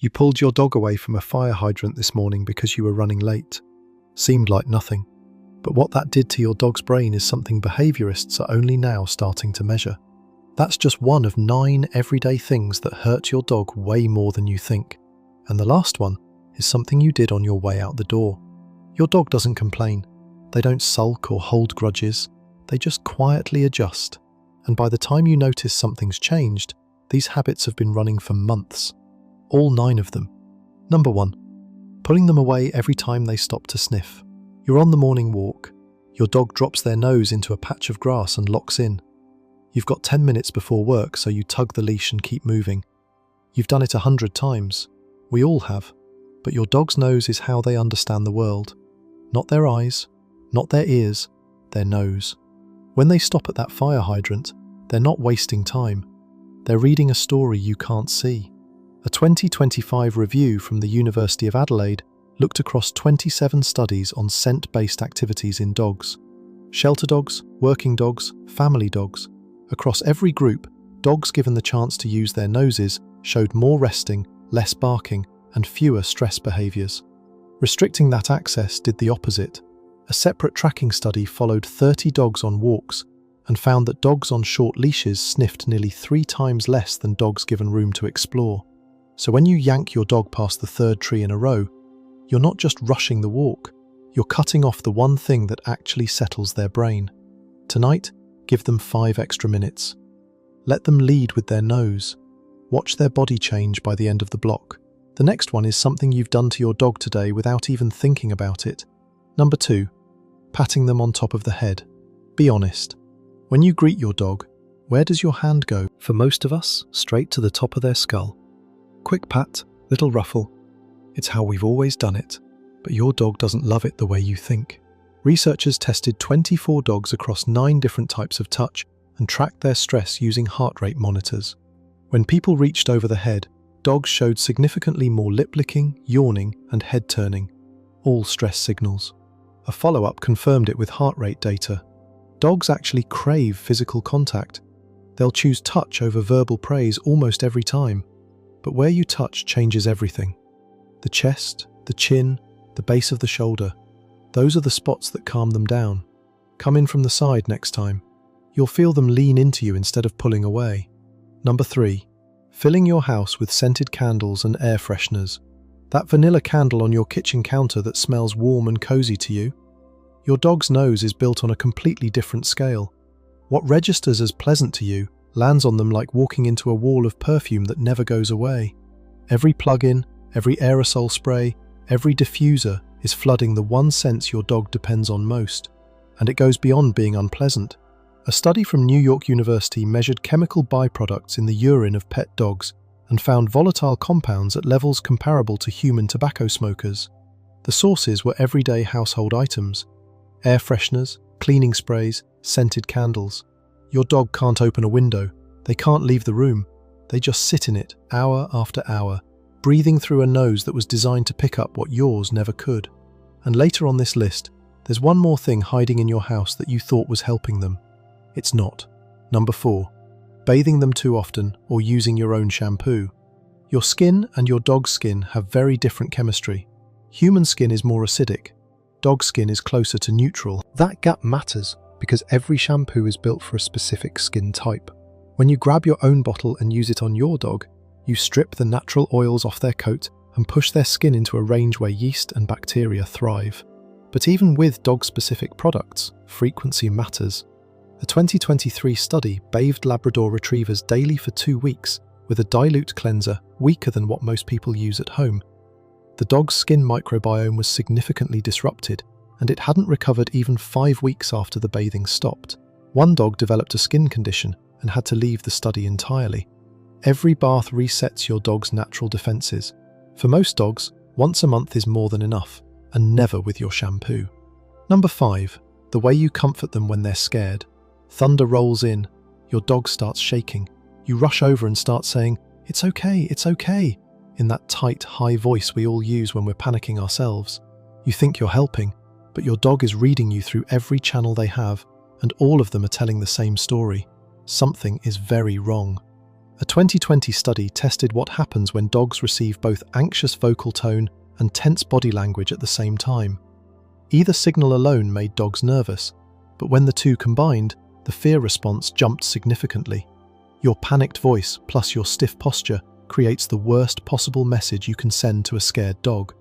You pulled your dog away from a fire hydrant this morning because you were running late. Seemed like nothing. But what that did to your dog's brain is something behaviorists are only now starting to measure. That's just one of 9 everyday things that hurt your dog way more than you think. And the last one is something you did on your way out the door. Your dog doesn't complain. They don't sulk or hold grudges. They just quietly adjust. And by the time you notice something's changed, these habits have been running for months. All 9 of them. Number 1. Pulling them away every time they stop to sniff. You're on the morning walk. Your dog drops their nose into a patch of grass and locks in. You've got 10 minutes before work, so you tug the leash and keep moving. You've done it 100 times. We all have. But your dog's nose is how they understand the world. Not their eyes, not their ears, their nose. When they stop at that fire hydrant, they're not wasting time. They're reading a story you can't see. A 2025 review from the University of Adelaide looked across 27 studies on scent-based activities in dogs. Shelter dogs, working dogs, family dogs. Across every group, dogs given the chance to use their noses showed more resting, less barking, and fewer stress behaviours. Restricting that access did the opposite. A separate tracking study followed 30 dogs on walks and found that dogs on short leashes sniffed nearly 3 times less than dogs given room to explore. So when you yank your dog past the 3rd tree in a row, you're not just rushing the walk, you're cutting off the one thing that actually settles their brain. Tonight, give them 5 extra minutes. Let them lead with their nose. Watch their body change by the end of the block. The next one is something you've done to your dog today without even thinking about it. Number 2, patting them on top of the head. Be honest. When you greet your dog, where does your hand go? For most of us, straight to the top of their skull. Quick pat, little ruffle. It's how we've always done it, but your dog doesn't love it the way you think. Researchers tested 24 dogs across 9 different types of touch and tracked their stress using heart rate monitors. When people reached over the head, dogs showed significantly more lip licking, yawning, and head turning, all stress signals. A follow-up confirmed it with heart rate data. Dogs actually crave physical contact. They'll choose touch over verbal praise almost every time. But where you touch changes everything. The chest, the chin, the base of the shoulder. Those are the spots that calm them down. Come in from the side next time. You'll feel them lean into you instead of pulling away. Number 3. Filling your house with scented candles and air fresheners. That vanilla candle on your kitchen counter that smells warm and cozy to you. Your dog's nose is built on a completely different scale. What registers as pleasant to you lands on them like walking into a wall of perfume that never goes away. Every plug-in, every aerosol spray, every diffuser is flooding the one sense your dog depends on most. And it goes beyond being unpleasant. A study from New York University measured chemical byproducts in the urine of pet dogs and found volatile compounds at levels comparable to human tobacco smokers. The sources were everyday household items: air fresheners, cleaning sprays, scented candles. Your dog can't open a window, they can't leave the room, they just sit in it hour after hour, breathing through a nose that was designed to pick up what yours never could. And later on this list, there's one more thing hiding in your house that you thought was helping them. It's not. Number 4, bathing them too often or using your own shampoo. Your skin and your dog's skin have very different chemistry. Human skin is more acidic, dog skin is closer to neutral. That gap matters because every shampoo is built for a specific skin type. When you grab your own bottle and use it on your dog, you strip the natural oils off their coat and push their skin into a range where yeast and bacteria thrive. But even with dog-specific products, frequency matters. A 2023 study bathed Labrador retrievers daily for 2 weeks with a dilute cleanser weaker than what most people use at home. The dog's skin microbiome was significantly disrupted, and it hadn't recovered even 5 weeks after the bathing stopped. One dog developed a skin condition and had to leave the study entirely. Every bath resets your dog's natural defenses. For most dogs, once a month is more than enough, and never with your shampoo. Number 5, the way you comfort them when they're scared. Thunder rolls in, your dog starts shaking. You rush over and start saying, it's okay," in that tight, high voice we all use when we're panicking ourselves. You think you're helping, but your dog is reading you through every channel they have, and all of them are telling the same story. Something is very wrong. A 2020 study tested what happens when dogs receive both anxious vocal tone and tense body language at the same time. Either signal alone made dogs nervous, but when the two combined, the fear response jumped significantly. Your panicked voice plus your stiff posture creates the worst possible message you can send to a scared dog.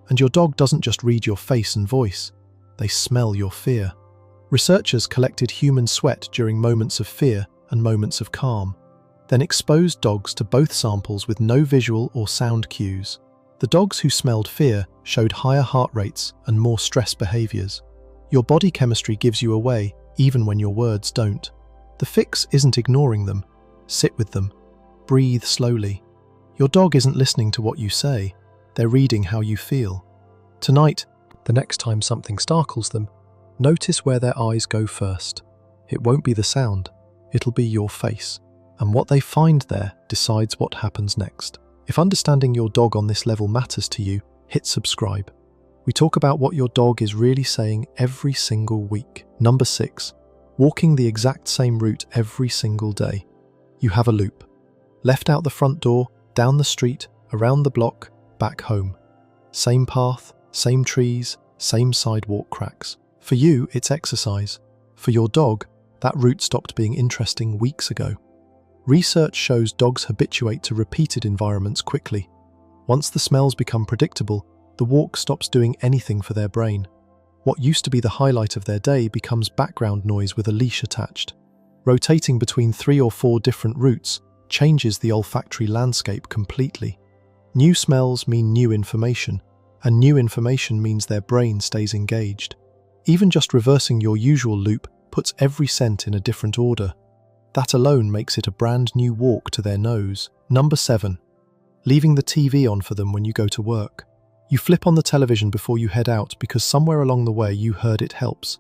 And your dog doesn't just read your face and voice, they smell your fear. Researchers collected human sweat during moments of fear and moments of calm, then exposed dogs to both samples with no visual or sound cues. The dogs who smelled fear showed higher heart rates and more stress behaviors. Your body chemistry gives you away even when your words don't. The fix isn't ignoring them. Sit with them. Breathe slowly. Your dog isn't listening to what you say. They're reading how you feel. Tonight, the next time something startles them, notice where their eyes go first. It won't be the sound. It'll be your face. And what they find there decides what happens next. If understanding your dog on this level matters to you, hit subscribe. We talk about what your dog is really saying every single week. Number 6. Walking the exact same route every single day. You have a loop. Left out the front door, down the street, around the block, back home. Same path, same trees, same sidewalk cracks. For you, it's exercise. For your dog, that route stopped being interesting weeks ago. Research shows dogs habituate to repeated environments quickly. Once the smells become predictable, the walk stops doing anything for their brain. What used to be the highlight of their day becomes background noise with a leash attached. Rotating between 3 or 4 different routes changes the olfactory landscape completely. New smells mean new information, and new information means their brain stays engaged. Even just reversing your usual loop puts every scent in a different order. That alone makes it a brand new walk to their nose. Number 7. Leaving the TV on for them when you go to work. You flip on the television before you head out because somewhere along the way you heard it helps.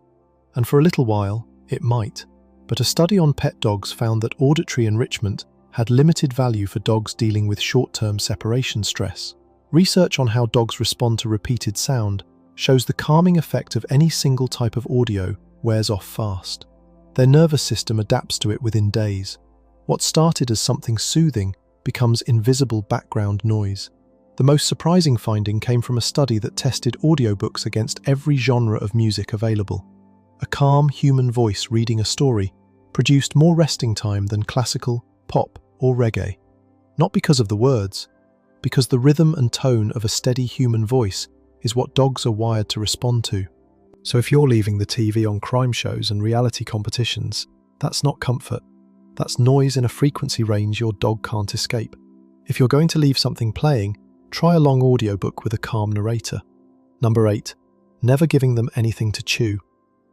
And for a little while, it might. But a study on pet dogs found that auditory enrichment had limited value for dogs dealing with short-term separation stress. Research on how dogs respond to repeated sound shows the calming effect of any single type of audio wears off fast. Their nervous system adapts to it within days. What started as something soothing becomes invisible background noise. The most surprising finding came from a study that tested audiobooks against every genre of music available. A calm human voice reading a story produced more resting time than classical, pop, or reggae. Not because of the words, because the rhythm and tone of a steady human voice is what dogs are wired to respond to. So if you're leaving the TV on crime shows and reality competitions, that's not comfort. That's noise in a frequency range your dog can't escape. If you're going to leave something playing, try a long audiobook with a calm narrator. Number 8. Never giving them anything to chew.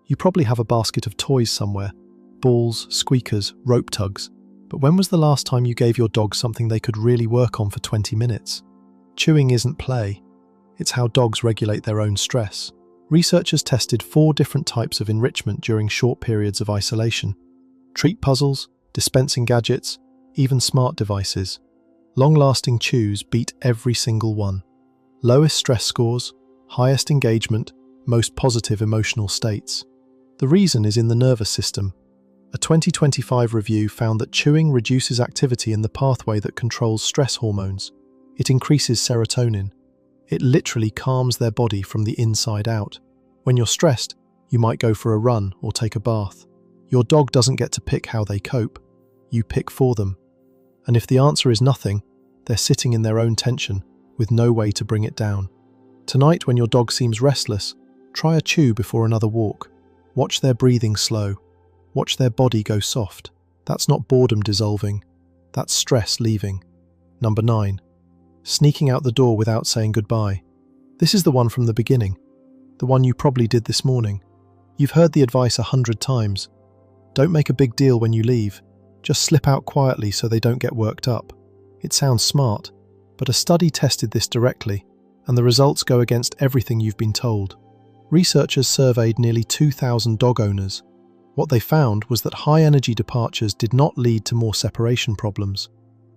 You probably have a basket of toys somewhere. Balls, squeakers, rope tugs. But when was the last time you gave your dog something they could really work on for 20 minutes? Chewing isn't play. It's how dogs regulate their own stress. Researchers tested 4 different types of enrichment during short periods of isolation. Treat puzzles, dispensing gadgets, even smart devices. Long-lasting chews beat every single one. Lowest stress scores, highest engagement, most positive emotional states. The reason is in the nervous system. A 2025 review found that chewing reduces activity in the pathway that controls stress hormones. It increases serotonin. It literally calms their body from the inside out. When you're stressed, you might go for a run or take a bath. Your dog doesn't get to pick how they cope. You pick for them. And if the answer is nothing, they're sitting in their own tension with no way to bring it down. Tonight, when your dog seems restless, try a chew before another walk. Watch their breathing slow. Watch their body go soft. That's not boredom dissolving. That's stress leaving. Number 9. Sneaking out the door without saying goodbye. This is the one from the beginning. The one you probably did this morning. You've heard the advice 100 times. Don't make a big deal when you leave. Just slip out quietly so they don't get worked up. It sounds smart, but a study tested this directly, and the results go against everything you've been told. Researchers surveyed nearly 2,000 dog owners. What they found was that high-energy departures did not lead to more separation problems.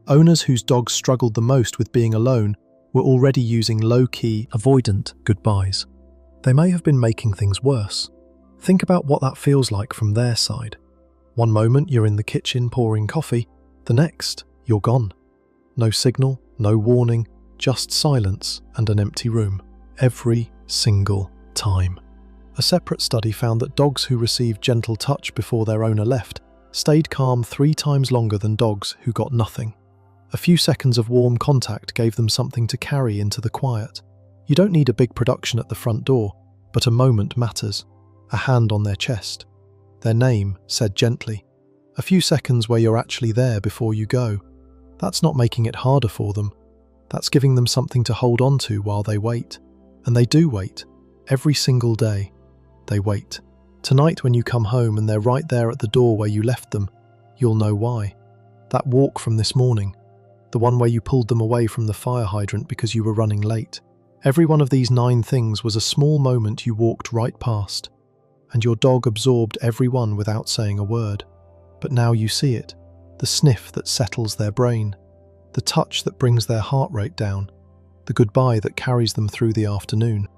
Owners whose dogs struggled the most with being alone were already using low-key, avoidant goodbyes. They may have been making things worse. Think about what that feels like from their side. One moment you're in the kitchen pouring coffee, the next you're gone. No signal, no warning, just silence and an empty room. Every single time. A separate study found that dogs who received gentle touch before their owner left stayed calm 3 times longer than dogs who got nothing. A few seconds of warm contact gave them something to carry into the quiet. You don't need a big production at the front door, but a moment matters. A hand on their chest. Their name said gently. A few seconds where you're actually there before you go. That's not making it harder for them. That's giving them something to hold on to while they wait. And they do wait. Every single day. They wait. Tonight when you come home and they're right there at the door where you left them, you'll know why. That walk from this morning. The one where you pulled them away from the fire hydrant because you were running late. Every one of these 9 things was a small moment you walked right past. And your dog absorbed every one without saying a word. But now you see it. The sniff that settles their brain. The touch that brings their heart rate down. The goodbye that carries them through the afternoon.